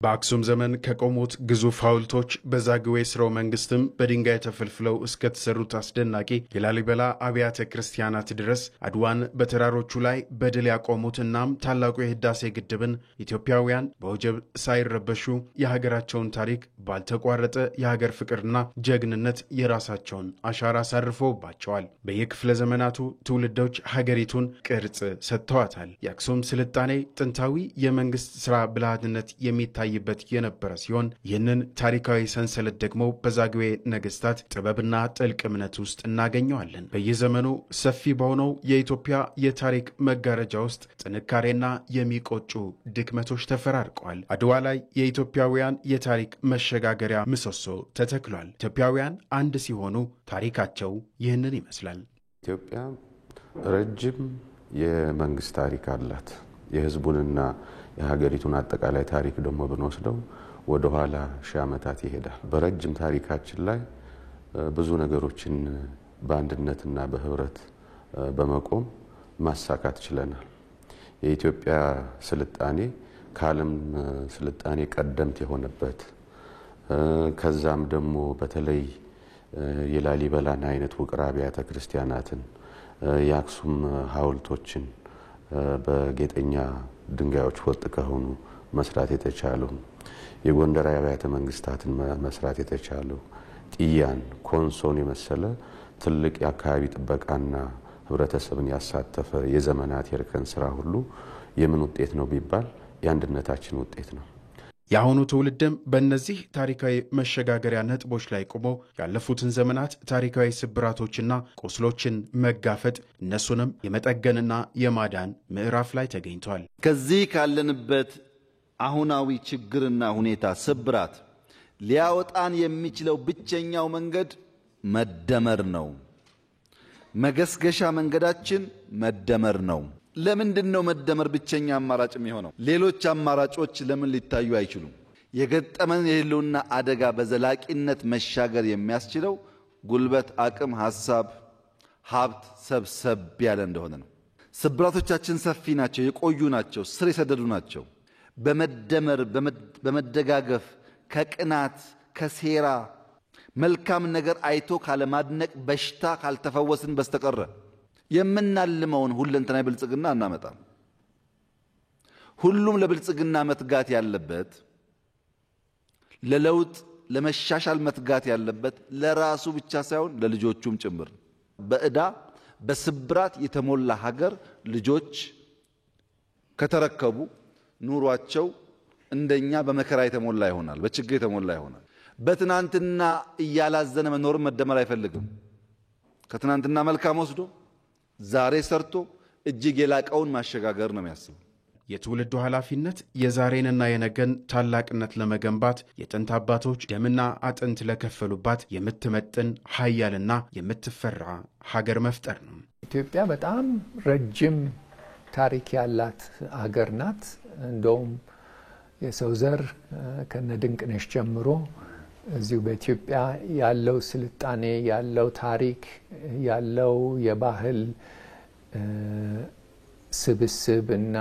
በአክሱም ዘመን ከቆሙት ግዙፍ ሐውልቶች በዛግዌ ስርወ መንግስትም በድንጋይ ተፈልፍለው እስከተሰሩት አስደናቂ የላሊበላ አብያተ ክርስቲያናት ድረስ አድዋን በተራሮቹ ላይ በድል ያቆሙትና ታላቁ የህዳሴ ግድብን ኢትዮጵያውያን በወጀብ ሳይረበሹ የሀገራቸውን ታሪክ ባልተቋረጠ የሀገር ፍቅርና ጀግንነት የራሳቸውን አሻራ አሳርፈውባቸዋል። በየክፍለ ዘመናቱ ትውልዶች ሀገሪቱን ቅርጽ ሰጥተዋታል። የአክሱም ስልጣኔ ጥንታዊ የመንግስት ስራ ብልሃትነት የሚታይ ይበት የነበረ ሲሆን ይህንን ታሪካዊ ሰንሰለት ደግሞ በዛግዌ ነገስታት ጥበብና ጥልቅ እምነት ውስጥ እናገኘዋለን። በየዘመኑ ሰፊ በሆነው የኢትዮጵያ የታሪክ መጋረጃ ውስጥ ጥንካሬና የሚቆጩ ድክመቶች ተፈራርቀዋል። አድዋ ላይ የኢትዮጵያውያን የታሪክ መሸጋገሪያ ምሰሶ ተተክሏል። ኢትዮጵያውያን አንድ ሲሆኑ ታሪካቸው ይህንን ይመስላል። ኢትዮጵያ ረጅም የመንግስት ታሪክ አላት። የህዝቡንና የሀገሪቱን አጠቃላይ ታሪክ ደግሞ ብንወስደው ወደ ኋላ ሺህ ዓመታት ይሄዳል። በረጅም ታሪካችን ላይ ብዙ ነገሮችን በአንድነትና በህብረት በመቆም ማሳካት ችለናል። የኢትዮጵያ ስልጣኔ ከዓለም ስልጣኔ ቀደምት የሆነበት ከዛም ደግሞ በተለይ የላሊበላን አይነት ውቅር አብያተ ክርስቲያናትን የአክሱም ሐውልቶችን በጌጠኛ ድንጋዮች ወጥ ከሆኑ መስራት የተቻለው የጎንደር አብያተ መንግስታትን መስራት የተቻለው ጢያን ኮንሶን የመሰለ ትልቅ የአካባቢ ጥበቃና ህብረተሰብን ያሳተፈ የዘመናት የርከን ስራ ሁሉ የምን ውጤት ነው ቢባል የአንድነታችን ውጤት ነው። የአሁኑ ትውልድም በእነዚህ ታሪካዊ መሸጋገሪያ ነጥቦች ላይ ቆሞ ያለፉትን ዘመናት ታሪካዊ ስብራቶችና ቁስሎችን መጋፈጥ እነሱንም የመጠገንና የማዳን ምዕራፍ ላይ ተገኝቷል። ከዚህ ካለንበት አሁናዊ ችግርና ሁኔታ ስብራት ሊያወጣን የሚችለው ብቸኛው መንገድ መደመር ነው። መገስገሻ መንገዳችን መደመር ነው። ለምንድነው መደመር ብቸኛ አማራጭ የሚሆነው? ሌሎች አማራጮች ለምን ሊታዩ አይችሉም? የገጠመን የህልውና አደጋ በዘላቂነት መሻገር የሚያስችለው ጉልበት፣ አቅም፣ ሐሳብ፣ ሀብት ሰብሰብ ያለ እንደሆነ ነው። ስብራቶቻችን ሰፊ ናቸው፣ የቆዩ ናቸው፣ ስር የሰደዱ ናቸው። በመደመር በመደጋገፍ ከቅናት ከሴራ መልካም ነገር አይቶ ካለማድነቅ በሽታ ካልተፈወስን በስተቀር የምናልመውን ሁለንተናዊ ብልጽግና እናመጣም። ሁሉም ለብልጽግና መትጋት ያለበት ለለውጥ ለመሻሻል መትጋት ያለበት ለራሱ ብቻ ሳይሆን ለልጆቹም ጭምር። በእዳ በስብራት የተሞላ ሀገር ልጆች ከተረከቡ ኑሯቸው እንደኛ በመከራ የተሞላ ይሆናል፣ በችግር የተሞላ ይሆናል። በትናንትና እያላዘነ መኖር መደመር አይፈልግም። ከትናንትና መልካም ወስዶ ዛሬ ሰርቶ እጅግ የላቀውን ማሸጋገር ነው የሚያስበው። የትውልዱ ኃላፊነት የዛሬንና የነገን ታላቅነት ለመገንባት የጥንት አባቶች ደምና አጥንት ለከፈሉባት የምትመጥን ኃያልና የምትፈራ ሀገር መፍጠር ነው። ኢትዮጵያ በጣም ረጅም ታሪክ ያላት ሀገር ናት። እንደውም የሰው ዘር ከነድንቅነሽ ጀምሮ እዚሁ በኢትዮጵያ ያለው ስልጣኔ ያለው ታሪክ ያለው የባህል ስብስብና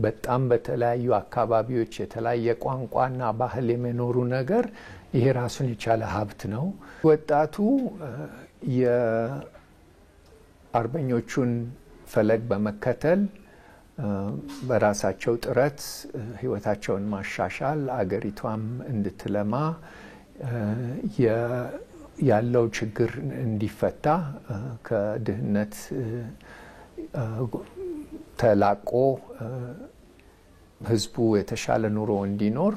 በጣም በተለያዩ አካባቢዎች የተለያየ ቋንቋና ባህል የመኖሩ ነገር ይሄ ራሱን የቻለ ሀብት ነው። ወጣቱ የአርበኞቹን ፈለግ በመከተል በራሳቸው ጥረት ህይወታቸውን ማሻሻል አገሪቷም እንድትለማ ያለው ችግር እንዲፈታ ከድህነት ተላቆ ህዝቡ የተሻለ ኑሮ እንዲኖር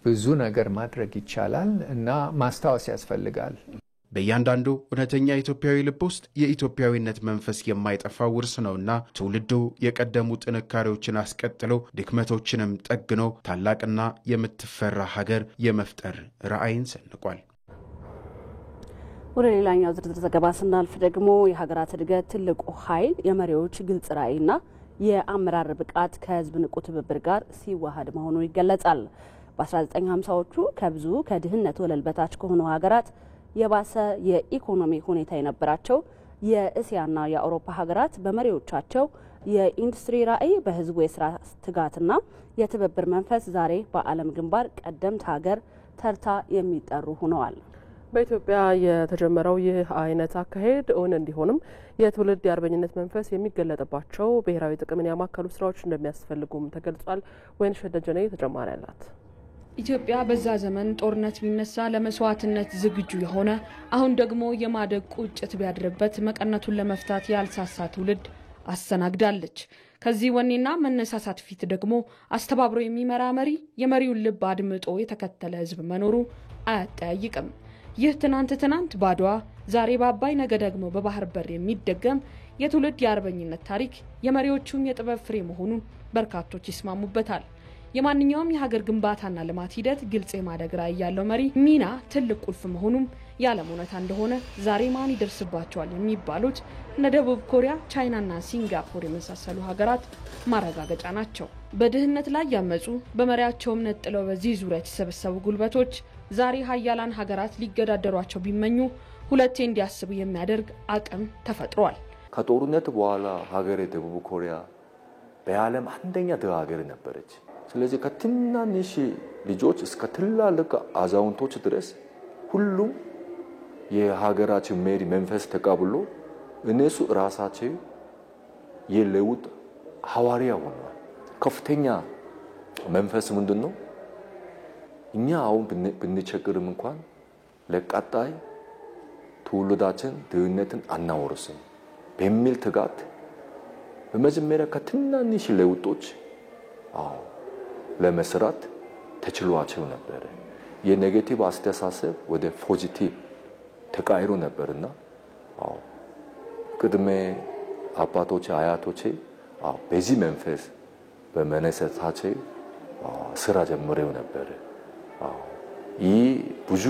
ብዙ ነገር ማድረግ ይቻላል እና ማስታወስ ያስፈልጋል። በእያንዳንዱ እውነተኛ ኢትዮጵያዊ ልብ ውስጥ የኢትዮጵያዊነት መንፈስ የማይጠፋ ውርስ ነውና ትውልዱ የቀደሙ ጥንካሬዎችን አስቀጥሎ ድክመቶችንም ጠግኖ ታላቅና የምትፈራ ሀገር የመፍጠር ራዕይን ሰንቋል። ወደ ሌላኛው ዝርዝር ዘገባ ስናልፍ ደግሞ የሀገራት እድገት ትልቁ ኃይል የመሪዎች ግልጽ ራዕይና የአመራር ብቃት ከህዝብ ንቁ ትብብር ጋር ሲዋሃድ መሆኑ ይገለጻል። በ1950ዎቹ ከብዙ ከድህነት ወለል በታች ከሆኑ ሀገራት የባሰ የኢኮኖሚ ሁኔታ የነበራቸው የእስያና የአውሮፓ ሀገራት በመሪዎቻቸው የኢንዱስትሪ ራዕይ በህዝቡ የስራ ትጋትና የትብብር መንፈስ ዛሬ በዓለም ግንባር ቀደምት ሀገር ተርታ የሚጠሩ ሆነዋል። በኢትዮጵያ የተጀመረው ይህ አይነት አካሄድ እውን እንዲሆንም የትውልድ የአርበኝነት መንፈስ የሚገለጥባቸው ብሔራዊ ጥቅምን ያማከሉ ስራዎች እንደሚያስፈልጉም ተገልጿል። ወይንሸት ደጀኔ ተጨማሪ አላት። ኢትዮጵያ በዛ ዘመን ጦርነት ቢነሳ ለመስዋዕትነት ዝግጁ የሆነ አሁን ደግሞ የማደግ ቁጭት ቢያድርበት መቀነቱን ለመፍታት ያልሳሳ ትውልድ አስተናግዳለች። ከዚህ ወኔና መነሳሳት ፊት ደግሞ አስተባብሮ የሚመራ መሪ፣ የመሪውን ልብ አድምጦ የተከተለ ህዝብ መኖሩ አያጠያይቅም። ይህ ትናንት ባድዋ፣ ዛሬ በአባይ፣ ነገ ደግሞ በባህር በር የሚደገም የትውልድ የአርበኝነት ታሪክ የመሪዎቹም የጥበብ ፍሬ መሆኑን በርካቶች ይስማሙበታል። የማንኛውም የሀገር ግንባታና ልማት ሂደት ግልጽ የማደግ ራዕይ ያለው መሪ ሚና ትልቅ ቁልፍ መሆኑም የዓለም እውነታ እንደሆነ ዛሬ ማን ይደርስባቸዋል የሚባሉት እነ ደቡብ ኮሪያ፣ ቻይናና ሲንጋፖር የመሳሰሉ ሀገራት ማረጋገጫ ናቸው። በድህነት ላይ ያመጹ በመሪያቸውም ነጥለው በዚህ ዙሪያ የተሰበሰቡ ጉልበቶች ዛሬ ሀያላን ሀገራት ሊገዳደሯቸው ቢመኙ ሁለቴ እንዲያስቡ የሚያደርግ አቅም ተፈጥሯል። ከጦርነት በኋላ ሀገሬ ደቡብ ኮሪያ በዓለም አንደኛ ድሃ ሀገር ነበረች። ስለዚህ ከትናንሽ ልጆች እስከ ትላልቅ አዛውንቶች ድረስ ሁሉም የሀገራችን መሪ መንፈስ ተቀብሎ እነሱ ራሳቸው የለውጥ ሐዋርያ ሆነዋል። ከፍተኛ መንፈስ ምንድነው? እኛ አሁን ብንቸገርም እንኳን ለቀጣይ ትውልዳችን ድህነትን አናወርስም በሚል ትጋት በመጀመሪያ ከትናንሽ ለውጦች ለመስራት ተችሏቸው ነበር። የኔጌቲቭ አስተሳሰብ ወደ ፖዚቲቭ ተቃይሮ ነበርና ቅድመ አባቶቼ አያቶቼ በዚህ መንፈስ በመነሳታቸው ስራ ጀምረው ነበር። ይህ ብዙ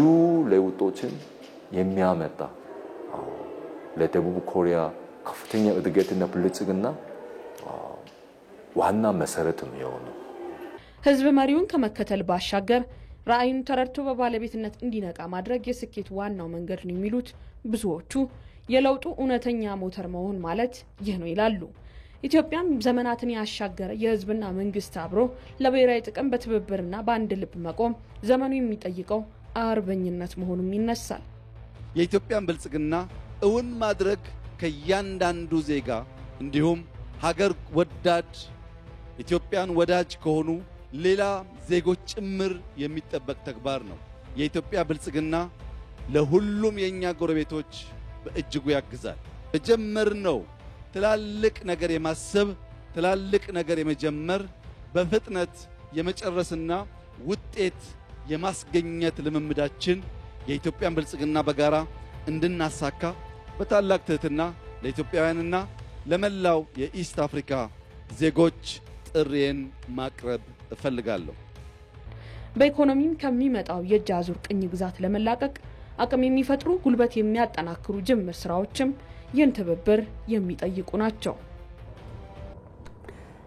ለውጦችን የሚያመጣ ለደቡብ ኮሪያ ከፍተኛ እድገትና ብልጽግና ዋና መሰረት ነው የሆነው። ህዝብ መሪውን ከመከተል ባሻገር ራዕዩን ተረድቶ በባለቤትነት እንዲነቃ ማድረግ የስኬት ዋናው መንገድ ነው የሚሉት ብዙዎቹ የለውጡ እውነተኛ ሞተር መሆን ማለት ይህ ነው ይላሉ። ኢትዮጵያም ዘመናትን ያሻገረ የህዝብና መንግስት አብሮ ለብሔራዊ ጥቅም በትብብርና በአንድ ልብ መቆም ዘመኑ የሚጠይቀው አርበኝነት መሆኑም ይነሳል። የኢትዮጵያን ብልጽግና እውን ማድረግ ከያንዳንዱ ዜጋ እንዲሁም ሀገር ወዳድ ኢትዮጵያን ወዳጅ ከሆኑ ሌላ ዜጎች ጭምር የሚጠበቅ ተግባር ነው። የኢትዮጵያ ብልጽግና ለሁሉም የኛ ጎረቤቶች በእጅጉ ያግዛል። በጀመርነው ትላልቅ ነገር የማሰብ ትላልቅ ነገር የመጀመር በፍጥነት የመጨረስና ውጤት የማስገኘት ልምምዳችን የኢትዮጵያን ብልጽግና በጋራ እንድናሳካ በታላቅ ትህትና ለኢትዮጵያውያንና ለመላው የኢስት አፍሪካ ዜጎች ጥሪዬን ማቅረብ እፈልጋለሁ። በኢኮኖሚም ከሚመጣው የእጅ አዙር ቅኝ ግዛት ለመላቀቅ አቅም የሚፈጥሩ ጉልበት የሚያጠናክሩ ጅምር ስራዎችም ይህን ትብብር የሚጠይቁ ናቸው።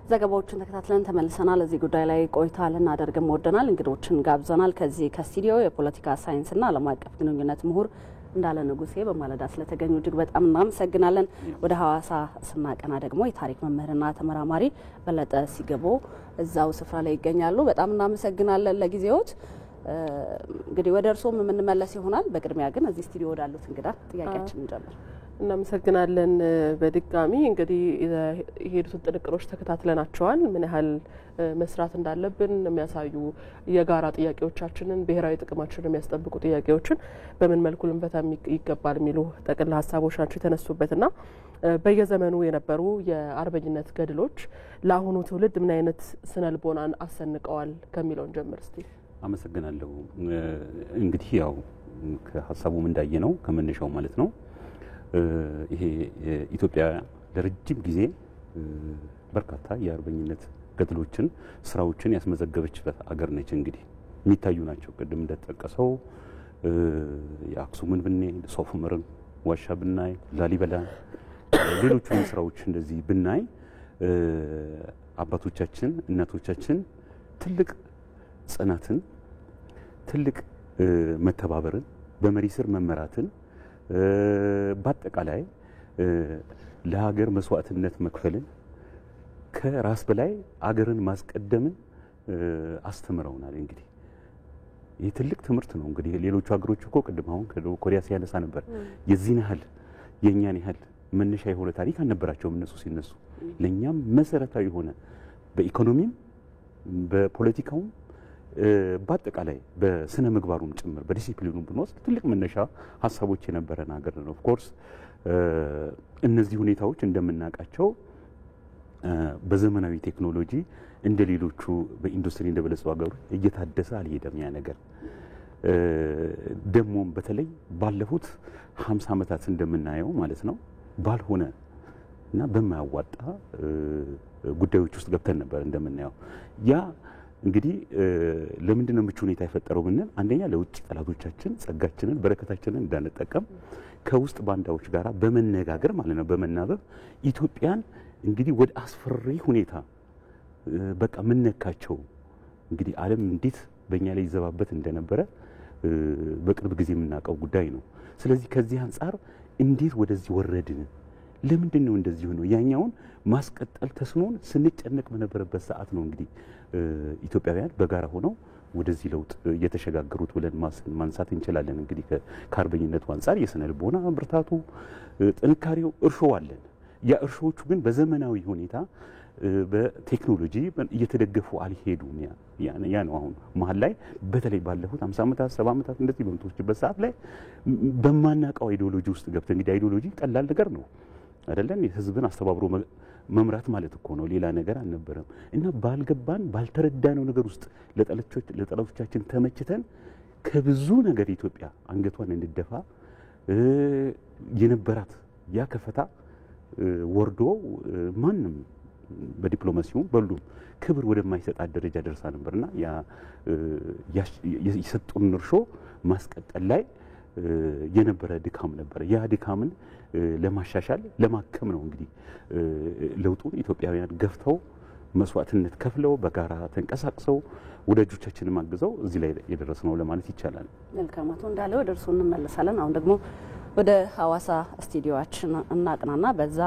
ዘገባዎችን ተከታትለን ተመልሰናል። እዚህ ጉዳይ ላይ ቆይታ ልናደርግም ወደናል። እንግዶችን ጋብዘናል። ከዚህ ከስቱዲዮ የፖለቲካ ሳይንስና ዓለም አቀፍ ግንኙነት ምሁር እንዳለ ንጉሴ በማለዳ ስለተገኙ እጅግ በጣም እናመሰግናለን። ወደ ሐዋሳ ስናቀና ደግሞ የታሪክ መምህርና ተመራማሪ በለጠ ሲገቦ እዛው ስፍራ ላይ ይገኛሉ። በጣም እናመሰግናለን ለጊዜዎት። እንግዲህ ወደ እርሶም የምንመለስ ይሆናል። በቅድሚያ ግን እዚህ ስቱዲዮ ወዳሉት እንግዳ ጥያቄያችንን እንጀምር። እናመሰግናለን። በድጋሚ እንግዲህ የሄዱትን ጥንቅሮች ተከታትለናቸዋል። ምን ያህል መስራት እንዳለብን የሚያሳዩ የጋራ ጥያቄዎቻችንን ብሔራዊ ጥቅማችንን የሚያስጠብቁ ጥያቄዎችን በምን መልኩ ልንፈታ ይገባል የሚሉ ጠቅላላ ሀሳቦች ናቸው የተነሱበትና በየዘመኑ የነበሩ የአርበኝነት ገድሎች ለአሁኑ ትውልድ ምን አይነት ስነልቦናን አሰንቀዋል ከሚለውን ጀምር እስቲ። አመሰግናለሁ። እንግዲህ ያው ከሀሳቡም እንዳየነው ከመነሻው ማለት ነው ይሄ ኢትዮጵያ ለረጅም ጊዜ በርካታ የአርበኝነት ገድሎችን ስራዎችን ያስመዘገበችበት አገር ነች። እንግዲህ የሚታዩ ናቸው። ቅድም እንደተጠቀሰው የአክሱምን ብናይ፣ ሶፍ ዑመርን ዋሻ ብናይ፣ ላሊበላ፣ ሌሎቹን ስራዎች እንደዚህ ብናይ አባቶቻችን እናቶቻችን ትልቅ ጽናትን፣ ትልቅ መተባበርን፣ በመሪ ስር መመራትን በአጠቃላይ ለሀገር መስዋዕትነት መክፈልን ከራስ በላይ አገርን ማስቀደምን አስተምረውናል። እንግዲህ ይህ ትልቅ ትምህርት ነው። እንግዲህ ሌሎቹ ሀገሮች እኮ ቅድም አሁን ከደቡብ ኮሪያ ሲያነሳ ነበር የዚህን ያህል የኛን ያህል መነሻ የሆነ ታሪክ አልነበራቸውም እነሱ ሲነሱ። ለኛም መሰረታዊ የሆነ በኢኮኖሚም በፖለቲካውም በአጠቃላይ በስነ ምግባሩም ጭምር በዲሲፕሊኑም ብንወስድ ትልቅ መነሻ ሀሳቦች የነበረን ሀገር ነው። ኦፍ ኮርስ እነዚህ ሁኔታዎች እንደምናውቃቸው በዘመናዊ ቴክኖሎጂ እንደሌሎቹ በኢንዱስትሪ እንደበለጸጉ ሀገሮች እየታደሰ አልሄደም። ያ ነገር ደሞም በተለይ ባለፉት 50 ዓመታት እንደምናየው ማለት ነው ባልሆነ እና በማያዋጣ ጉዳዮች ውስጥ ገብተን ነበር እንደምናየው። ያ እንግዲህ ለምንድነው ምቹ ሁኔታ የፈጠረው ብንል አንደኛ ለውጭ ጠላቶቻችን ጸጋችንን በረከታችንን እንዳንጠቀም ከውስጥ ባንዳዎች ጋር በመነጋገር ማለት ነው በመናበብ ኢትዮጵያን እንግዲህ ወደ አስፈሪ ሁኔታ በቃ ምንነካቸው እንግዲህ ዓለም እንዴት በእኛ ላይ ይዘባበት እንደነበረ በቅርብ ጊዜ የምናውቀው ጉዳይ ነው። ስለዚህ ከዚህ አንፃር እንዴት ወደዚህ ወረድን? ለምንድነው እንደዚህ ሆኖ ያኛውን ማስቀጠል ተስኖን ስንጨነቅ በነበረበት ሰዓት ነው እንግዲህ ኢትዮጵያውያን በጋራ ሆነው ወደዚህ ለውጥ እየተሸጋገሩት ብለን ማንሳት እንችላለን። እንግዲህ ከአርበኝነቱ አንፃር የስነ ልቦና ብርታቱ፣ ጥንካሬው እርሾ አለን። ያ እርሾቹ ግን በዘመናዊ ሁኔታ በቴክኖሎጂ እየተደገፉ አልሄዱም። ያ ነው አሁን መሀል ላይ በተለይ ባለፉት 50 ዓመታት 70 ዓመታት እንደዚህ በምትወስድበት ሰዓት ላይ በማናውቀው አይዲዮሎጂ ውስጥ ገብተን እንግዲህ አይዲዮሎጂ ቀላል ነገር ነው አይደለም። የህዝብን አስተባብሮ መምራት ማለት እኮ ነው፣ ሌላ ነገር አልነበረም። እና ባልገባን ባልተረዳነው ነገር ውስጥ ለጠላቶቻችን ተመችተን ከብዙ ነገር ኢትዮጵያ አንገቷን እንድደፋ የነበራት ያ ከፈታ ወርዶ ማንም በዲፕሎማሲውም በሉም ክብር ወደማይሰጣት ደረጃ ደርሳ ነበርና ያ የሰጡን እርሾ ማስቀጠል ላይ የነበረ ድካም ነበር። ያ ድካምን ለማሻሻል ለማከም ነው እንግዲህ ለውጡን ኢትዮጵያውያን ገፍተው መስዋዕትነት ከፍለው በጋራ ተንቀሳቅሰው ወዳጆቻችንን ማግዘው እዚህ ላይ የደረስነው ለማለት ይቻላል። መልካም አቶ እንዳለ ወደ እርሱ እንመለሳለን። አሁን ደግሞ ወደ ሐዋሳ ስቱዲዮአችን እናቅናና በዛ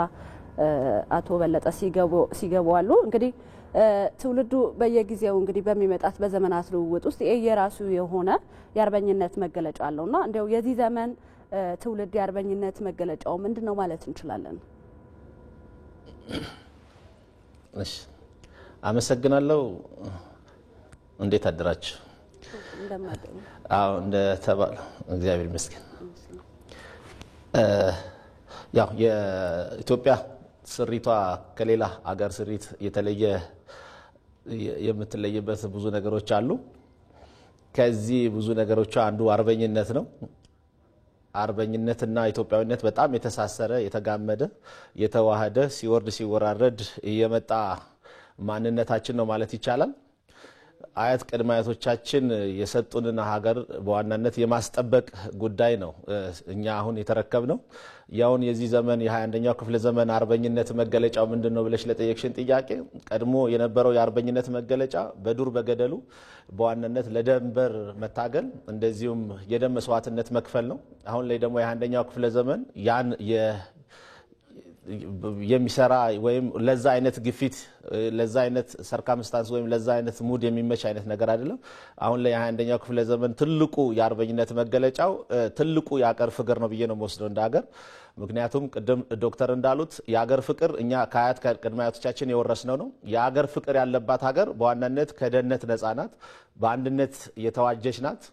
አቶ በለጠ ሲገቡ አሉ። እንግዲህ ትውልዱ በየጊዜው እንግዲህ በሚመጣት በዘመናት ልውውጥ ውስጥ የራሱ የሆነ የአርበኝነት መገለጫ አለውና እንደው የዚህ ዘመን ትውልድ የአርበኝነት መገለጫው ምንድነው ማለት እንችላለን? እሺ አመሰግናለሁ። እንዴት አደራችሁ? እንደማደሩ አዎ እንደተባለው እግዚአብሔር ይመስገን። ያው የኢትዮጵያ ስሪቷ ከሌላ አገር ስሪት የተለየ የምትለይበት ብዙ ነገሮች አሉ። ከዚህ ብዙ ነገሮች አንዱ አርበኝነት ነው። አርበኝነትና ኢትዮጵያዊነት በጣም የተሳሰረ የተጋመደ የተዋሃደ ሲወርድ ሲወራረድ የመጣ ማንነታችን ነው ማለት ይቻላል። አያት ቅድመ አያቶቻችን የሰጡንን ሀገር በዋናነት የማስጠበቅ ጉዳይ ነው እኛ አሁን የተረከብነው። ያውን የዚህ ዘመን የ21ኛው ክፍለ ዘመን አርበኝነት መገለጫው ምንድነው ብለሽ ለጠየቅሽን ጥያቄ ቀድሞ የነበረው የአርበኝነት መገለጫ በዱር በገደሉ በዋናነት ለደንበር መታገል እንደዚሁም የደም መስዋዕትነት መክፈል ነው። አሁን ላይ ደግሞ የ21ኛው ክፍለ ዘመን ያን የሚሰራ ወይም ለዛ አይነት ግፊት ለዛ አይነት ሰርከምስታንስ ወይም ለዛ አይነት ሙድ የሚመች አይነት ነገር አይደለም። አሁን ላይ 21ኛው ክፍለ ዘመን ትልቁ የአርበኝነት መገለጫው ትልቁ የአገር ፍቅር ነው ብዬ ነው የምወስደው እንደ ሀገር። ምክንያቱም ቅድም ዶክተር እንዳሉት የአገር ፍቅር እኛ ከአያት ቅድመ አያቶቻችን የወረስነው ነው። የአገር ፍቅር ያለባት ሀገር በዋናነት ከደህንነት ነፃ ናት፣ በአንድነት የተዋጀች ናት፣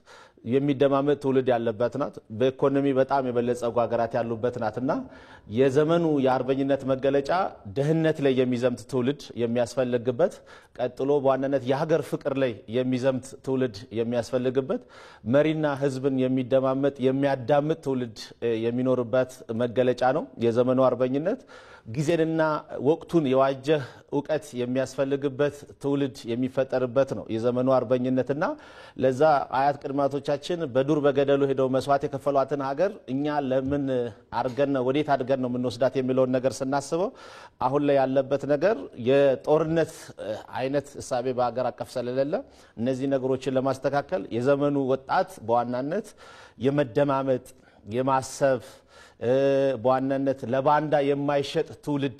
የሚደማመጥ ትውልድ ያለበት ናት፣ በኢኮኖሚ በጣም የበለጸጉ ሀገራት ያሉበት ናትና የዘመኑ የአርበኝነት መገለጫ ደህንነት ላይ የሚዘምት ትውልድ የሚያስፈልግበት፣ ቀጥሎ በዋናነት የሀገር ፍቅር ላይ የሚዘምት ትውልድ የሚያስፈልግበት፣ መሪና ህዝብን የሚደማመጥ የሚያዳምጥ ትውልድ የሚኖርበት መገለጫ ነው የዘመኑ አርበኝነት። ጊዜንና ወቅቱን የዋጀ ዕውቀት የሚያስፈልግበት ትውልድ የሚፈጠርበት ነው የዘመኑ አርበኝነትና ለዛ አያት ቅድማቶቻችን በዱር በገደሉ ሄደው መስዋዕት የከፈሏትን ሀገር እኛ ለምን አርገን ነው ወዴት አድርገን ነው የምንወስዳት የሚለውን ነገር ስናስበው አሁን ላይ ያለበት ነገር የጦርነት አይነት እሳቤ በአገር አቀፍ ስለሌለ እነዚህ ነገሮችን ለማስተካከል የዘመኑ ወጣት በዋናነት የመደማመጥ የማሰብ በዋናነት ለባንዳ የማይሸጥ ትውልድ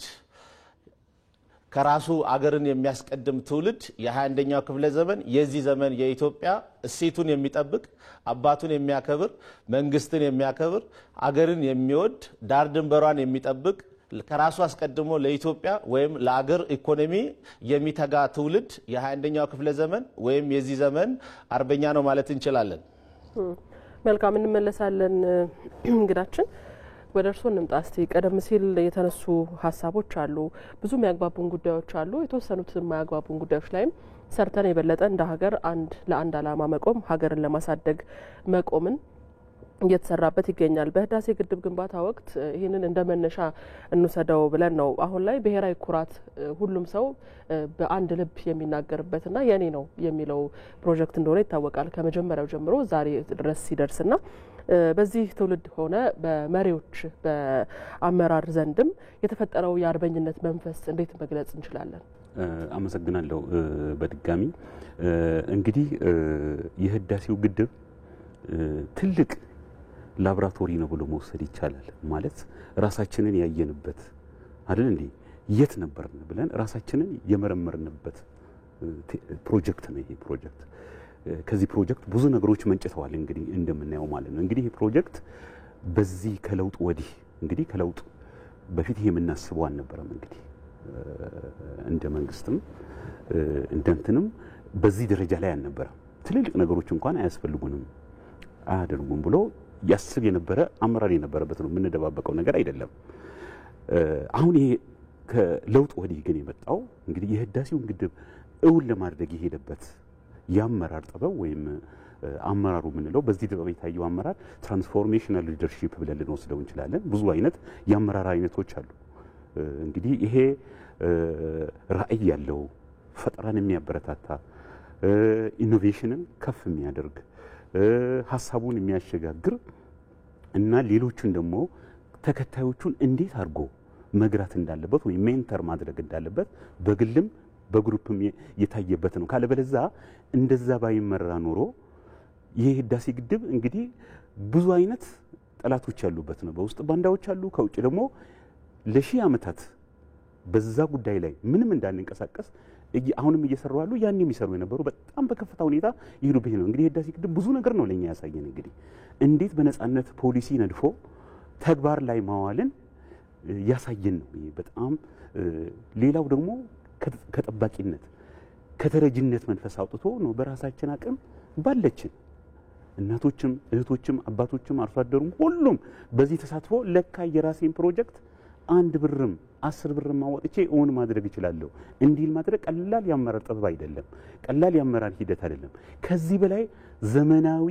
ከራሱ አገርን የሚያስቀድም ትውልድ የ21ኛው ክፍለ ዘመን የዚህ ዘመን የኢትዮጵያ እሴቱን የሚጠብቅ አባቱን የሚያከብር መንግስትን የሚያከብር አገርን የሚወድ ዳር ድንበሯን የሚጠብቅ ከራሱ አስቀድሞ ለኢትዮጵያ ወይም ለአገር ኢኮኖሚ የሚተጋ ትውልድ የ21ኛው ክፍለ ዘመን ወይም የዚህ ዘመን አርበኛ ነው ማለት እንችላለን። መልካም እንመለሳለን። እንግዳችን ወደ እርሶ እንምጣ እስቲ። ቀደም ሲል የተነሱ ሀሳቦች አሉ፣ ብዙ የሚያግባቡን ጉዳዮች አሉ። የተወሰኑት የማያግባቡን ጉዳዮች ላይም ሰርተን የበለጠ እንደ ሀገር ለአንድ ዓላማ መቆም ሀገርን ለማሳደግ መቆምን እየተሰራበት ይገኛል። በህዳሴ ግድብ ግንባታ ወቅት ይህንን እንደ መነሻ እንውሰደው ብለን ነው አሁን ላይ ብሔራዊ ኩራት ሁሉም ሰው በአንድ ልብ የሚናገርበትና የኔ ነው የሚለው ፕሮጀክት እንደሆነ ይታወቃል። ከመጀመሪያው ጀምሮ ዛሬ ድረስ ሲደርስና በዚህ ትውልድ ሆነ በመሪዎች በአመራር ዘንድም የተፈጠረው የአርበኝነት መንፈስ እንዴት መግለጽ እንችላለን? አመሰግናለሁ። በድጋሚ እንግዲህ የህዳሴው ግድብ ትልቅ ላብራቶሪ ነው ብሎ መውሰድ ይቻላል። ማለት ራሳችንን ያየንበት አይደል እንዴ? የት ነበርን ብለን ራሳችንን የመረመርንበት ፕሮጀክት ነው ይሄ ፕሮጀክት። ከዚህ ፕሮጀክት ብዙ ነገሮች መንጭተዋል እንግዲህ እንደምናየው ማለት ነው። እንግዲህ ይሄ ፕሮጀክት በዚህ ከለውጥ ወዲህ እንግዲህ ከለውጥ በፊት ይሄ የምናስበው አልነበረም። እንግዲህ እንደ መንግስትም እንደንተንም በዚህ ደረጃ ላይ አልነበረም። ትልልቅ ነገሮች እንኳን አያስፈልጉንም አያደርጉም ብሎ ያስብ የነበረ አመራር የነበረበት ነው። የምንደባበቀው ነገር አይደለም። አሁን ይሄ ከለውጥ ወዲህ ግን የመጣው እንግዲህ የህዳሴውን ግድብ እውን ለማድረግ የሄደበት የአመራር ጥበብ ወይም አመራሩ የምንለው በዚህ ጥበብ የታየው አመራር ትራንስፎርሜሽናል ሊደርሺፕ ብለን ልንወስደው እንችላለን። ብዙ አይነት የአመራር አይነቶች አሉ። እንግዲህ ይሄ ራዕይ ያለው ፈጠራን የሚያበረታታ ኢኖቬሽንን ከፍ የሚያደርግ ሀሳቡን የሚያሸጋግር እና ሌሎችን ደግሞ ተከታዮቹን እንዴት አድርጎ መግራት እንዳለበት ወይ ሜንተር ማድረግ እንዳለበት በግልም በግሩፕም የታየበት ነው። ካለበለዛ እንደዛ ባይመራ ኖሮ ይሄ ህዳሴ ግድብ እንግዲህ ብዙ አይነት ጠላቶች ያሉበት ነው። በውስጥ ባንዳዎች አሉ፣ ከውጭ ደግሞ ለሺህ ዓመታት በዛ ጉዳይ ላይ ምንም እንዳንንቀሳቀስ አሁንም እየሰሩ ያሉ ያን የሚሰሩ የነበሩ በጣም በከፍታ ሁኔታ ይሄዱበት ነው። እንግዲህ ህዳሴ ግድብ ብዙ ነገር ነው ለኛ ያሳየን። እንግዲህ እንዴት በነጻነት ፖሊሲ ነድፎ ተግባር ላይ ማዋልን ያሳየን ነው። ይሄ በጣም ሌላው ደግሞ ከጠባቂነት ከተረጅነት መንፈስ አውጥቶ ነው በራሳችን አቅም ባለችን እናቶችም እህቶችም አባቶችም አርሶ አደሩም ሁሉም በዚህ ተሳትፎ ለካ የራሴን ፕሮጀክት 1 ብርም 10 ብርም አወጥቼ እውን ማድረግ ይችላልው እንዲል ማድረግ ቀላል ያመራር ጥበብ አይደለም። ቀላል ያመራር ሂደት አይደለም። ከዚህ በላይ ዘመናዊ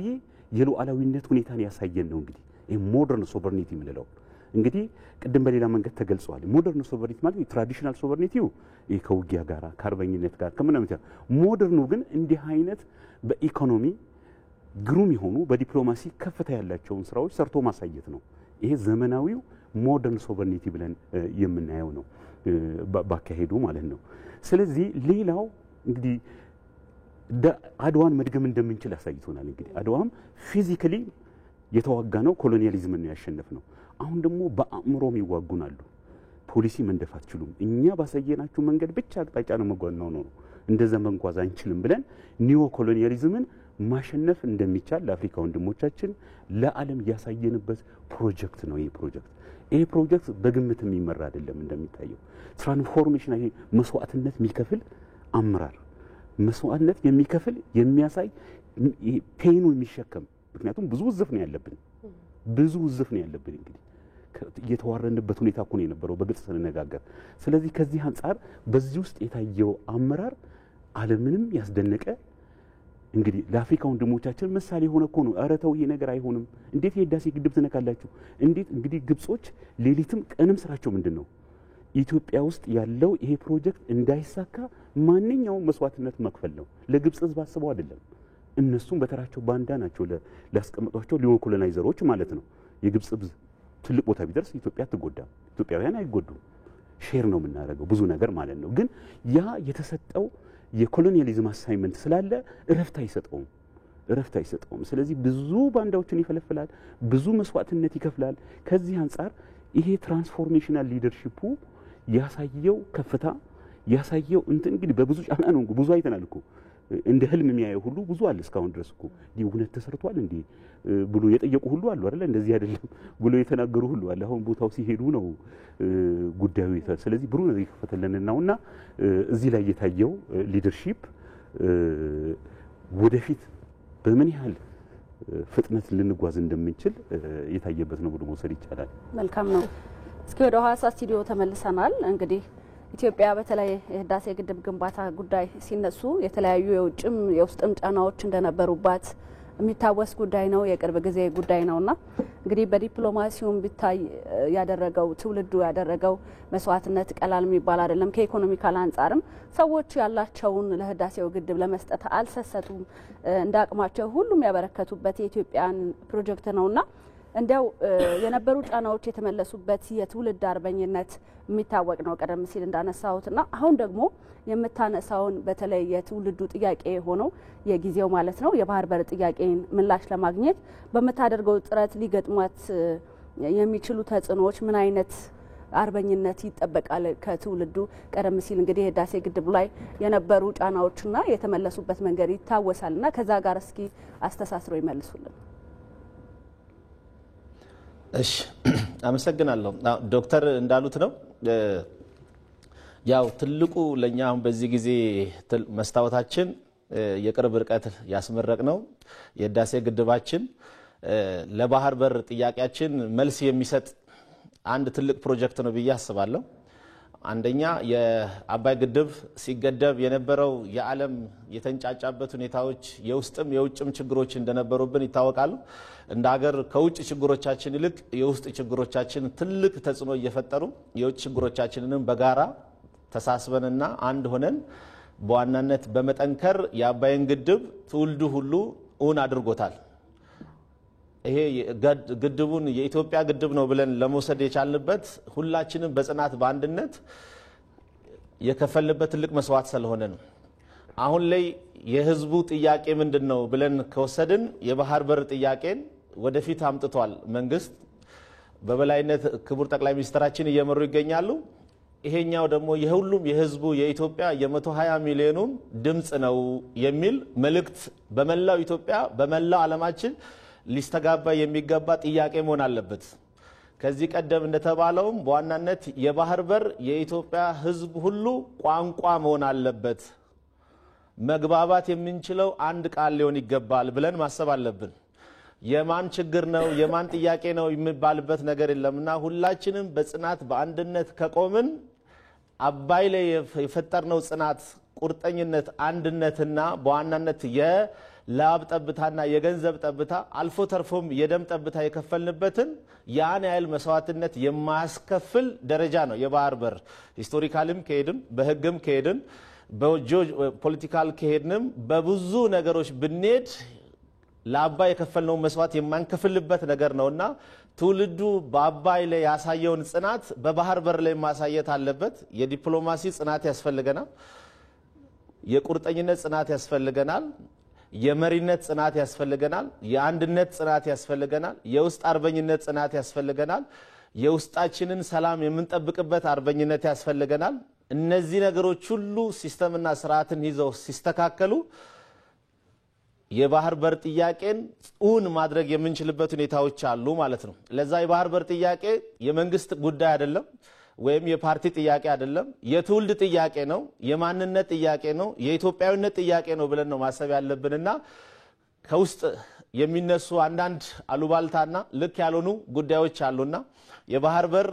የሉዓላዊነት ሁኔታን ያሳየን ነው። እንግዲህ ይሄ ሞደርን ሶቨርኒቲ ምንለው እንግዲህ ቅድም በሌላ መንገድ ተገልጿል። ሞደርን ሶቨርኒቲ ማለት ትራዲሽናል ሶቨርኒቲው ይሄ ከውጊያ ጋር ከአርበኝነት ጋር ከምናምን ሞደርኑ ግን እንዲህ አይነት በኢኮኖሚ ግሩም የሆኑ በዲፕሎማሲ ከፍታ ያላቸውን ስራዎች ሰርቶ ማሳየት ነው። ይሄ ዘመናዊው ሞደርን ሶቨርኒቲ ብለን የምናየው ነው ባካሄዱ ማለት ነው። ስለዚህ ሌላው እንግዲህ አድዋን መድገም እንደምንችል አሳይቶናል። እንግዲህ አድዋም ፊዚካሊ የተዋጋ ነው፣ ኮሎኒያሊዝምን ነው ያሸነፍ ነው። አሁን ደግሞ በአእምሮም ይዋጉናሉ። ፖሊሲ መንደፍ አትችሉም፣ እኛ ባሳየናችሁ መንገድ ብቻ አቅጣጫ ነው መጓናው ነው፣ እንደዛ መንጓዝ አንችልም ብለን ኒዮ ኮሎኒያሊዝምን ማሸነፍ እንደሚቻል ለአፍሪካ ወንድሞቻችን ለዓለም ያሳየንበት ፕሮጀክት ነው። ይሄ ፕሮጀክት በግምት የሚመራ አይደለም። እንደሚታየው ትራንስፎርሜሽን ይሄ መስዋዕትነት የሚከፍል አመራር መስዋዕትነት የሚከፍል የሚያሳይ ፔኑ የሚሸከም ምክንያቱም ብዙ ውዝፍ ነው ያለብን እንግዲህ የተዋረንበት ሁኔታ እኮ ነው የነበረው በግልጽ ስንነጋገር። ስለዚህ ከዚህ አንፃር በዚህ ውስጥ የታየው አመራር ዓለምንም ያስደነቀ እንግዲህ ለአፍሪካ ወንድሞቻችን ምሳሌ ሆነ እኮ ነው። ኧረ ተው ይሄ ነገር አይሆንም፣ እንዴት የህዳሴ ግድብ ትነካላችሁ? እንዴት እንግዲህ ግብጾች ሌሊትም ቀንም ስራቸው ምንድነው? ኢትዮጵያ ውስጥ ያለው ይሄ ፕሮጀክት እንዳይሳካ ማንኛውም መስዋዕትነት መክፈል ነው። ለግብጽ ህዝብ አስበው አይደለም። እነሱም በተራቸው ባንዳ ናቸው ሊያስቀምጧቸው ሊዮ ኮሎናይዘሮች ማለት ነው። የግብጽ ትልቅ ቦታ ቢደርስ ኢትዮጵያ አትጎዳም፣ ኢትዮጵያውያን አይጎዱም። ሼር ነው የምናደርገው ብዙ ነገር ማለት ነው። ግን ያ የተሰጠው የኮሎኒያሊዝም አሳይመንት ስላለ እረፍት አይሰጠውም። ስለዚህ ብዙ ባንዳዎችን ይፈለፍላል፣ ብዙ መስዋዕትነት ይከፍላል። ከዚህ አንፃር ይሄ ትራንስፎርሜሽናል ሊደርሺፑ ያሳየው ከፍታ ያሳየው እንግዲህ በብዙ ጫና ነው ብዙ አይተናል እኮ እንደ ህልም የሚያየው ሁሉ ብዙ አለ እስካሁን ድረስ እኮ እውነት ተሰርቷል እንዴ ብሎ የጠየቁ ሁሉ አሉ አይደል እንደዚህ አይደለም ብሎ የተናገሩ ሁሉ አለ አሁን ቦታው ሲሄዱ ነው ጉዳዩ ስለዚህ ብሩ ነው ይከፈተልንናውና እዚህ ላይ የታየው ሊደርሺፕ ወደፊት በምን ያህል ፍጥነት ልንጓዝ እንደምንችል የታየበት ነው ብሎ መውሰድ ይቻላል። መልካም ነው። እስኪ ወደ ሐዋሳ ስቱዲዮ ተመልሰናል። እንግዲህ ኢትዮጵያ በተለይ የህዳሴ ግድብ ግንባታ ጉዳይ ሲነሱ የተለያዩ የውጭም የውስጥም ጫናዎች እንደነበሩባት የሚታወስ ጉዳይ ነው፣ የቅርብ ጊዜ ጉዳይ ነውና እንግዲህ በዲፕሎማሲውም ቢታይ ያደረገው ትውልዱ ያደረገው መስዋዕትነት ቀላል የሚባል አይደለም። ከኢኮኖሚካል አንጻርም ሰዎች ያላቸውን ለህዳሴው ግድብ ለመስጠት አልሰሰቱም። እንዳቅማቸው ሁሉም ያበረከቱበት የኢትዮጵያን ፕሮጀክት ነውና እንደው የነበሩ ጫናዎች የተመለሱበት የትውልድ አርበኝነት የሚታወቅ ነው ቀደም ሲል እንዳነሳሁትና አሁን ደግሞ የምታነሳውን በተለይ የትውልዱ ጥያቄ ሆነው የጊዜው ማለት ነው የባህር በር ጥያቄን ምላሽ ለማግኘት በመታደርገው ጥረት ሊገጥሟት የሚችሉ ተጽዕኖዎች ምን አይነት አርበኝነት ይጠበቃል ከትውልዱ? ቀደም ሲል እንግዲህ የህዳሴ ግድብ ላይ የነበሩ ጫናዎችና የተመለሱበት መንገድ ይታወሳልና ከዛ ጋር እስኪ አስተሳስሮ ይመልሱልን። እሺ አመሰግናለሁ። ዶክተር እንዳሉት ነው ያው ትልቁ ለኛ አሁን በዚህ ጊዜ መስታወታችን የቅርብ ርቀት ያስመረቅ ነው የህዳሴ ግድባችን ለባህር በር ጥያቄያችን መልስ የሚሰጥ አንድ ትልቅ ፕሮጀክት ነው ብዬ አስባለሁ። አንደኛ የአባይ ግድብ ሲገደብ የነበረው የዓለም የተንጫጫበት ሁኔታዎች የውስጥም የውጭም ችግሮች እንደነበሩብን ይታወቃሉ። እንደ ሀገር ከውጭ ችግሮቻችን ይልቅ የውስጥ ችግሮቻችን ትልቅ ተጽዕኖ እየፈጠሩ የውጭ ችግሮቻችንንም በጋራ ተሳስበንና አንድ ሆነን በዋናነት በመጠንከር የአባይን ግድብ ትውልዱ ሁሉ እውን አድርጎታል። ይሄ ግድቡን የኢትዮጵያ ግድብ ነው ብለን ለመውሰድ የቻልንበት ሁላችንም በጽናት በአንድነት የከፈልበት ትልቅ መስዋዕት ስለሆነ ነው። አሁን ላይ የህዝቡ ጥያቄ ምንድነው ብለን ከወሰድን የባህር በር ጥያቄን ወደፊት አምጥቷል መንግስት በበላይነት ክቡር ጠቅላይ ሚኒስትራችን እየመሩ ይገኛሉ። ይሄኛው ደግሞ የሁሉም የህዝቡ የኢትዮጵያ የ120 ሚሊዮኑ ድምጽ ነው የሚል መልእክት በመላው ኢትዮጵያ በመላው ዓለማችን ሊስተጋባ የሚገባ ጥያቄ መሆን አለበት። ከዚህ ቀደም እንደተባለውም በዋናነት የባህር በር የኢትዮጵያ ህዝብ ሁሉ ቋንቋ መሆን አለበት። መግባባት የምንችለው አንድ ቃል ሊሆን ይገባል ብለን ማሰብ አለብን። የማን ችግር ነው የማን ጥያቄ ነው የሚባልበት ነገር የለምና ሁላችንም በጽናት በአንድነት ከቆምን አባይ ላይ የፈጠርነው ጽናት ቁርጠኝነት አንድነትና በዋናነት የላብ ጠብታና የገንዘብ ጠብታ አልፎ ተርፎም የደም ጠብታ የከፈልንበትን ያን ያህል መስዋዕትነት የማያስከፍል ደረጃ ነው የባህር በር። ሂስቶሪካልም ከሄድን በህግም ከሄድን በጂኦፖለቲካል ከሄድንም በብዙ ነገሮች ብንሄድ ለአባይ የከፈልነው መስዋዕት የማንከፍልበት ነገር ነውና ትውልዱ በአባይ ላይ ያሳየውን ጽናት በባህር በር ላይ ማሳየት አለበት። የዲፕሎማሲ ጽናት ያስፈልገናል፣ የቁርጠኝነት ጽናት ያስፈልገናል፣ የመሪነት ጽናት ያስፈልገናል፣ የአንድነት ጽናት ያስፈልገናል፣ የውስጥ አርበኝነት ጽናት ያስፈልገናል፣ የውስጣችንን ሰላም የምንጠብቅበት አርበኝነት ያስፈልገናል። እነዚህ ነገሮች ሁሉ ሲስተምና ስርዓትን ይዘው ሲስተካከሉ የባህር በር ጥያቄን እውን ማድረግ የምንችልበት ሁኔታዎች አሉ ማለት ነው። ለዛ የባህር በር ጥያቄ የመንግስት ጉዳይ አይደለም ወይም የፓርቲ ጥያቄ አይደለም፣ የትውልድ ጥያቄ ነው፣ የማንነት ጥያቄ ነው፣ የኢትዮጵያዊነት ጥያቄ ነው ብለን ነው ማሰብ ያለብንና ከውስጥ የሚነሱ አንዳንድ አሉባልታና ልክ ያልሆኑ ጉዳዮች አሉና የባህር በር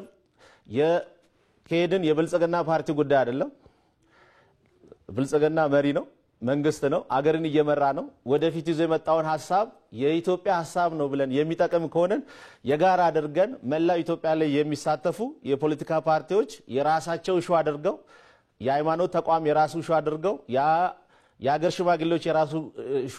ከሄድን የብልጽግና ፓርቲ ጉዳይ አይደለም። ብልጽግና መሪ ነው፣ መንግስት ነው፣ አገርን እየመራ ነው። ወደፊት ይዞ የመጣውን ሐሳብ የኢትዮጵያ ሐሳብ ነው ብለን የሚጠቅም ከሆነን የጋራ አድርገን መላው ኢትዮጵያ ላይ የሚሳተፉ የፖለቲካ ፓርቲዎች የራሳቸው ሹ አድርገው የሃይማኖት ተቋም የራሱ ሹ አድርገው የአገር ሽማግሌዎች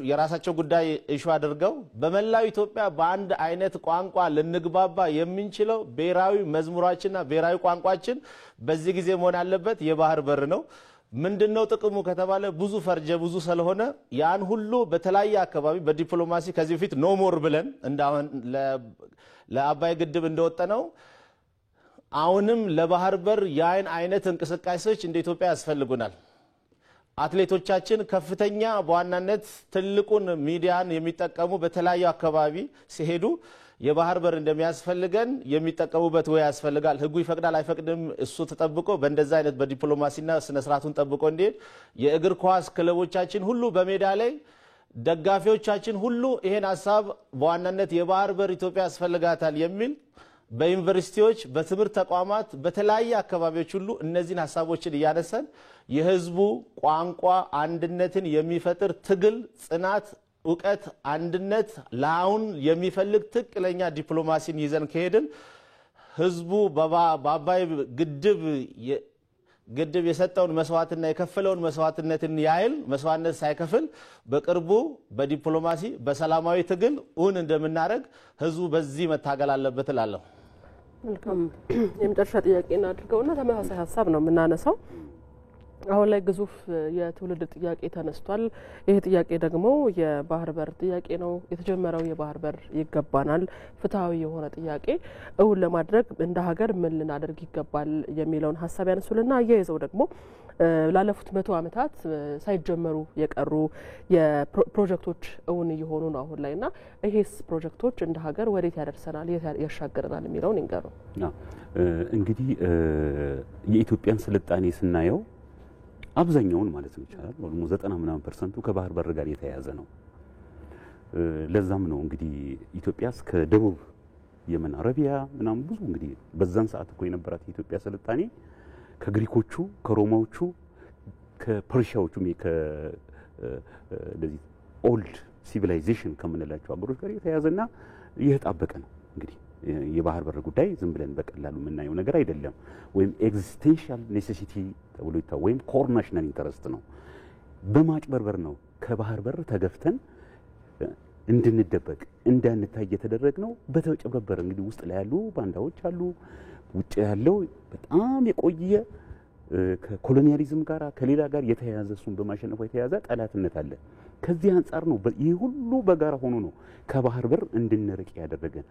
የራሳቸው ጉዳይ ሹ አድርገው በመላው ኢትዮጵያ በአንድ አይነት ቋንቋ ልንግባባ የምንችለው ብሔራዊ መዝሙራችንና ብሔራዊ ቋንቋችን በዚህ ጊዜ መሆን አለበት የባህር በር ነው። ምንድነው ጥቅሙ ከተባለ ብዙ ፈርጀ ብዙ ስለሆነ ያን ሁሉ በተለያየ አካባቢ በዲፕሎማሲ ከዚህ በፊት ኖ ሞር ብለን እንዳውን ለአባይ ግድብ እንደወጣነው አሁንም ለባህር በር የአይን አይነት እንቅስቃሴዎች እንደ ኢትዮጵያ ያስፈልጉናል። አትሌቶቻችን ከፍተኛ በዋናነት ትልቁን ሚዲያን የሚጠቀሙ በተለያዩ አካባቢ ሲሄዱ የባህር በር እንደሚያስፈልገን የሚጠቀሙበት ወይ ያስፈልጋል። ህጉ ይፈቅዳል አይፈቅድም እሱ ተጠብቆ በእንደዛ አይነት በዲፕሎማሲና ስነ ስርዓቱን ጠብቆ እንዲሄድ የእግር ኳስ ክለቦቻችን ሁሉ በሜዳ ላይ ደጋፊዎቻችን ሁሉ ይሄን ሐሳብ በዋናነት የባህር በር ኢትዮጵያ ያስፈልጋታል የሚል በዩኒቨርሲቲዎች በትምህርት ተቋማት በተለያየ አካባቢዎች ሁሉ እነዚህን ሐሳቦችን እያነሳን የህዝቡ ቋንቋ አንድነትን የሚፈጥር ትግል ጽናት እውቀት አንድነት ለአሁን የሚፈልግ ትክክለኛ ዲፕሎማሲን ይዘን ከሄድን ህዝቡ በአባይ ግድብ የሰጠውን መስዋዕትና የከፈለውን መስዋዕትነትን ያህል መስዋዕትነት ሳይከፍል በቅርቡ በዲፕሎማሲ በሰላማዊ ትግል እውን እንደምናደርግ ህዝቡ በዚህ መታገል አለበት እላለሁ። መልካም የመጨረሻ ጥያቄ እናድርገውና ተመሳሳይ ሐሳብ ነው የምናነሳው። አሁን ላይ ግዙፍ የትውልድ ጥያቄ ተነስቷል። ይሄ ጥያቄ ደግሞ የባህር በር ጥያቄ ነው። የተጀመረው የባህር በር ይገባናል ፍትሃዊ የሆነ ጥያቄ እውን ለማድረግ እንደ ሀገር ምን ልናደርግ ይገባል የሚለውን ሐሳብ ያነሱልና አያይዘው ደግሞ ላለፉት 100 ዓመታት ሳይጀመሩ የቀሩ የፕሮጀክቶች እውን እየሆኑ ነው አሁን ላይና ይሄስ ፕሮጀክቶች እንደ ሀገር ወዴት ያደርሰናል ያሻገረናል የሚለውን ይንገሩ። እንግዲህ የኢትዮጵያን ስልጣኔ ስናየው አብዛኛውን ማለት ነው ይቻላል ወልሞ 90% ከባህር በር ጋር የተያያዘ ነው። ለዛም ነው እንግዲህ ኢትዮጵያ እስከ ደቡብ የመን አረቢያ ምናም ብዙ እንግዲህ በዛን ሰዓት እኮ የነበራት የኢትዮጵያ ስልጣኔ ከግሪኮቹ ከሮማዎቹ ከፐርሺያዎቹ እንደዚህ ኦልድ ሲቪላይዜሽን ከምንላቸው አገሮች ጋር የተያያዘና የተጣበቀ ነው። እንግዲህ የባህር በር ጉዳይ ዝም ብለን በቀላሉ የምናየው ነገር አይደለም። ወይም ኤግዚስቴንሻል ኔሴሲቲ ተብሎ ይታወቃል። ወይም ኮር ናሽናል ኢንተረስት ነው። በማጭበርበር ነው ከባህር በር ተገፍተን እንድንደበቅ እንዳንታይ የተደረገ ነው። በተጨበረበረ እንግዲህ ውስጥ ላይ ያሉ ባንዳዎች አሉ። ውጭ ያለው በጣም የቆየ ከኮሎኒያሊዝም ጋር ከሌላ ጋር የተያያዘ እሱን በማሸነፍ የተያያዘ ጠላትነት አለ። ከዚህ አንፃር ነው ይህ ሁሉ በጋራ ሆኖ ነው ከባህር በር እንድንርቅ ያደረገን።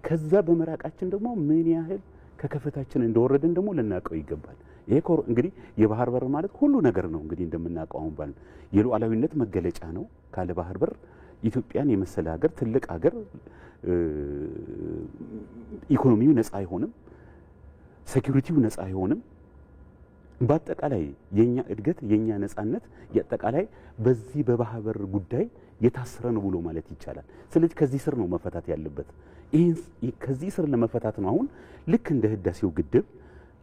ከዛ በመራቃችን ደግሞ ምን ያህል ከከፍታችን እንደወረድን ደግሞ ልናቀው ይገባል። ይሄ እንግዲህ የባህር በር ማለት ሁሉ ነገር ነው። እንግዲህ እንደምናቀው ባል የሉዓላዊነት መገለጫ ነው። ካለ ባህር በር ኢትዮጵያን የመሰለ ሀገር ትልቅ ሀገር ኢኮኖሚው ነፃ አይሆንም፣ ሴኩሪቲው ነፃ አይሆንም። በአጠቃላይ የኛ እድገት የኛ ነፃነት ያጠቃላይ በዚህ በባህር በር ጉዳይ የታሰረ ነው ብሎ ማለት ይቻላል። ስለዚህ ከዚህ ስር ነው መፈታት ያለበት። ከዚህ ስር ለመፈታት ነው አሁን ልክ እንደ ህዳሴው ግድብ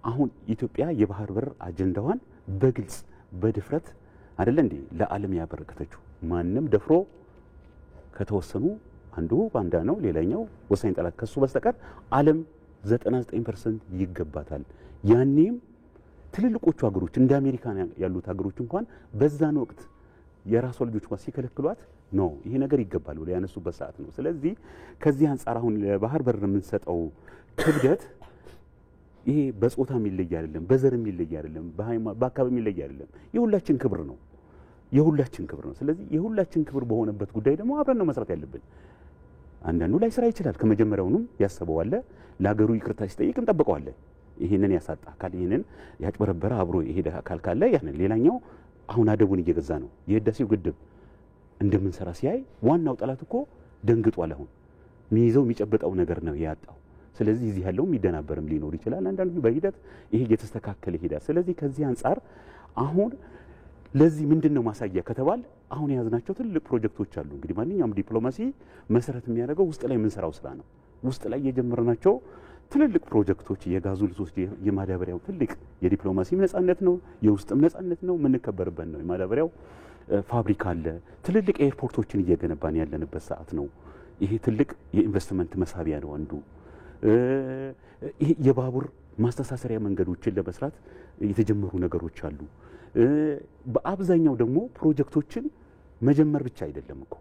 አሁን ኢትዮጵያ የባህር በር አጀንዳዋን በግልጽ በድፍረት አይደለ እንዴ ለዓለም ያበረከተችው። ማንም ደፍሮ ከተወሰኑ አንዱ ባንዳ ነው፣ ሌላኛው ወሳኝ ጠላት ከሱ በስተቀር ዓለም 99% ይገባታል። ያኔም ትልልቆቹ ሀገሮች እንደ አሜሪካ ያሉት ሀገሮች እንኳን በዛን ወቅት የራሷ ልጆች እንኳን ሲከለክሏት ነው ይሄ ነገር ይገባል ብለው ያነሱበት ሰዓት ነው። ስለዚህ ከዚህ አንፃር አሁን ለባህር በር የምንሰጠው ክብደት ይሄ በጾታ የሚለይ አይደለም፣ በዘር የሚለይ አይደለም፣ በአካባቢ የሚለይ አይደለም። የሁላችን ክብር ነው፣ የሁላችን ክብር ነው። ስለዚህ የሁላችን ክብር በሆነበት ጉዳይ ደግሞ አብረን ነው መስራት ያለብን። አንዳንዱ ላይ ስራ ይችላል፣ ከመጀመሪያውንም ያሰበው አለ፣ ለሀገሩ ይቅርታ ሲጠይቅ እንጠብቀዋለን። ይሄንን ያሳጣ አካል ይሄንን ያጭበረበረ አብሮ የሄደ አካል ካለ ያንን ሌላኛው አሁን አደቡን እየገዛ ነው። የህዳሴው ግድብ እንደምንሰራ ሲያይ ዋናው ጠላት እኮ ደንግጧል። አሁን የሚይዘው የሚጨብጠው ነገር ነው ያጣው። ስለዚህ እዚህ ያለው የሚደናበርም ሊኖር ይችላል። አንዳንዱ በሂደት ይሄ እየተስተካከለ ይሄዳል። ስለዚህ ከዚህ አንፃር አሁን ለዚህ ምንድነው ማሳያ ከተባል አሁን የያዝናቸው ትልቅ ፕሮጀክቶች አሉ። እንግዲህ ማንኛውም ዲፕሎማሲ መሰረት የሚያደርገው ውስጥ ላይ የምንሰራው ስራ ነው። ውስጥ ላይ የጀመርናቸው ትልልቅ ፕሮጀክቶች የጋዙ ልሶች የማዳበሪያው ትልቅ የዲፕሎማሲ ነጻነት ነው፣ የውስጥም ነጻነት ነው፣ የምንከበርበት ነው። የማዳበሪያው ፋብሪካ አለ። ትልልቅ ኤርፖርቶችን እየገነባን ያለንበት ሰዓት ነው። ይሄ ትልቅ የኢንቨስትመንት መሳቢያ ነው አንዱ። ይሄ የባቡር ማስተሳሰሪያ መንገዶችን ለመስራት የተጀመሩ ነገሮች አሉ። በአብዛኛው ደግሞ ፕሮጀክቶችን መጀመር ብቻ አይደለም እኮ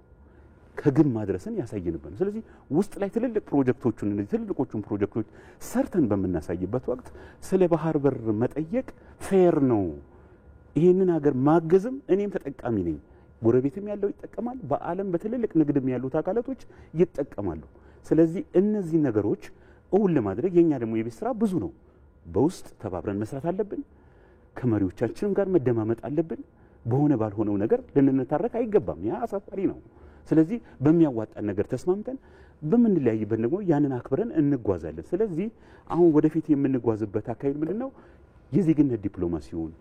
ከግብ ማድረስን ያሳየንበት ነው። ስለዚህ ውስጥ ላይ ትልልቅ ፕሮጀክቶችን እነዚህ ትልልቆቹን ፕሮጀክቶች ሰርተን በመናሳይበት ወቅት ስለ ባህር በር መጠየቅ ፌር ነው። ይሄንን ሀገር ማገዝም እኔም ተጠቃሚ ነኝ። ጎረቤትም ያለው ይጠቀማል። በዓለም በትልልቅ ንግድም ያሉት አካላቶች ይጠቀማሉ። ስለዚህ እነዚህ ነገሮች እውን ለማድረግ የኛ ደግሞ የቤት ስራ ብዙ ነው። በውስጥ ተባብረን መስራት አለብን። ከመሪዎቻችንም ጋር መደማመጥ አለብን። በሆነ ባልሆነው ነገር ልንነታረክ አይገባም። ያ አሳፋሪ ነው። ስለዚህ በሚያዋጣን ነገር ተስማምተን በምንለያይበት ደግሞ ያንን አክብረን እንጓዛለን። ስለዚህ አሁን ወደፊት የምንጓዝበት አካሄድ ምንድነው? የዜግነት ዲፕሎማሲውን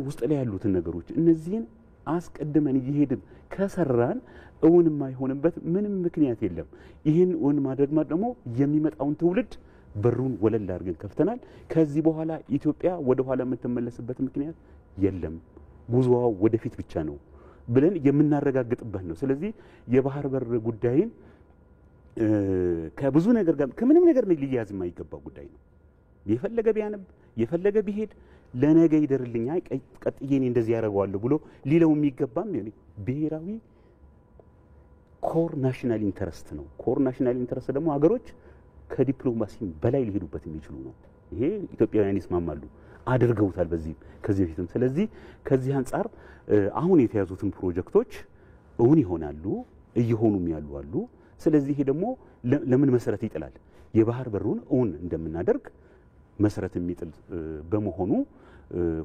ውስጥ ላይ ያሉትን ነገሮች እነዚህን አስቀድመን እየሄድን ከሰራን እውን የማይሆንበት ምንም ምክንያት የለም። ይህን እውን ማድረግ ደግሞ የሚመጣውን ትውልድ በሩን ወለል አድርገን ከፍተናል። ከዚህ በኋላ ኢትዮጵያ ወደ ኋላ የምትመለስበት ምክንያት የለም። ጉዞዋ ወደፊት ብቻ ነው ብለን የምናረጋግጥበት ነው። ስለዚህ የባህር በር ጉዳይን ከብዙ ነገር ጋር ከምንም ነገር ሊያያዝ የማይገባው ጉዳይ ነው። የፈለገ ቢያነብ የፈለገ ቢሄድ ለነገ ይደርልኛል ቀጥዬ እኔ እንደዚህ ያደርገዋለሁ ብሎ ሊለው የሚገባም ብሔራዊ ኮር ናሽናል ኢንተረስት ነው። ኮር ናሽናል ኢንተረስት ደግሞ ሀገሮች ከዲፕሎማሲ በላይ ሊሄዱበት የሚችሉ ነው። ይሄ ኢትዮጵያውያን ይስማማሉ፣ አድርገውታል ከዚህ በፊትም። ስለዚህ ከዚህ አንጻር አሁን የተያዙትን ፕሮጀክቶች እውን ይሆናሉ፣ እየሆኑም ያሉ አሉ። ስለዚህ ይሄ ደግሞ ለምን መሰረት ይጥላል? የባህር በሩን እውን እንደምናደርግ መሰረት የሚጥል በመሆኑ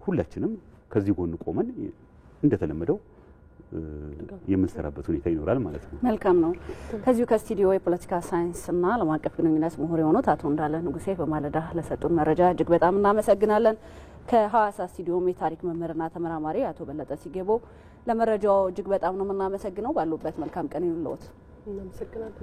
ሁላችንም ከዚህ ጎን ቆመን እንደተለመደው የምንሰራበት ሁኔታ ይኖራል ማለት ነው። መልካም ነው። ከዚሁ ከስቱዲዮ የፖለቲካ ሳይንስና ዓለም አቀፍ ግንኙነት ምሁር የሆኑት አቶ እንዳለ ንጉሴ በማለዳ ለሰጡን መረጃ እጅግ በጣም እናመሰግናለን። ከሐዋሳ ስቱዲዮም የታሪክ መምህርና ተመራማሪ አቶ በለጠ ሲገቦ ለመረጃው እጅግ በጣም ነው የምናመሰግነው። ባሉበት መልካም ቀን ይሁንልዎት። እናመሰግናለን።